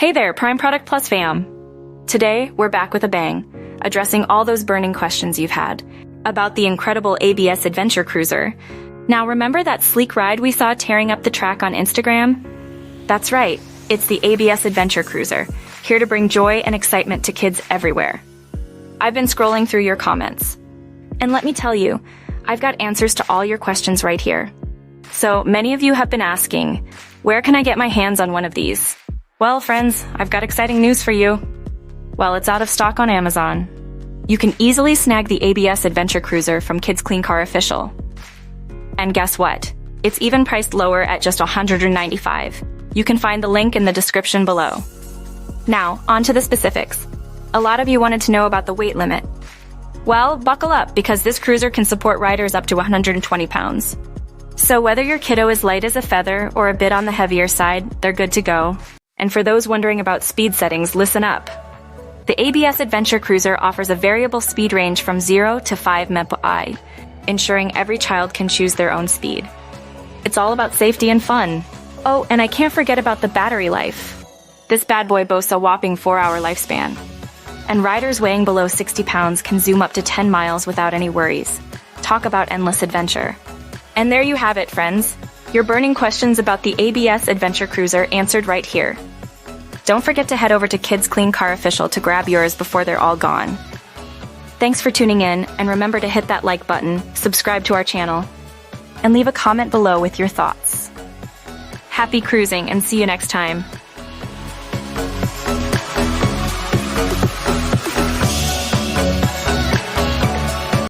Hey there, Prime Product Plus fam! Today, we're back with a bang, addressing all those burning questions you've had about the incredible ABS Adventure Cruiser. Now remember that sleek ride we saw tearing up the track on Instagram? That's right, it's the ABS Adventure Cruiser, here to bring joy and excitement to kids everywhere. I've been scrolling through your comments, and let me tell you, I've got answers to all your questions right here. So many of you have been asking, where can I get my hands on one of these? Well, friends, I've got exciting news for you. Well, it's out of stock on Amazon. You can easily snag the ABS Adventure Cruiser from KidsCleanCar Official. And guess what? It's even priced lower at just $195. You can find the link in the description below. Now, on to the specifics. A lot of you wanted to know about the weight limit. Well, buckle up because this cruiser can support riders up to 120 pounds. So whether your kiddo is light as a feather or a bit on the heavier side, they're good to go. And for those wondering about speed settings, listen up. The ABS Adventure Cruiser offers a variable speed range from 0 to 5 mph, ensuring every child can choose their own speed. It's all about safety and fun. Oh, and I can't forget about the battery life. This bad boy boasts a whopping 4-hour lifespan. And riders weighing below 60 pounds can zoom up to 10 miles without any worries. Talk about endless adventure. And there you have it, friends. Your burning questions about the ABS Adventure Cruiser answered right here. Don't forget to head over to KidsCleanCar Official to grab yours before they're all gone. Thanks for tuning in, and remember to hit that like button, subscribe to our channel, and leave a comment below with your thoughts. Happy cruising, and see you next time.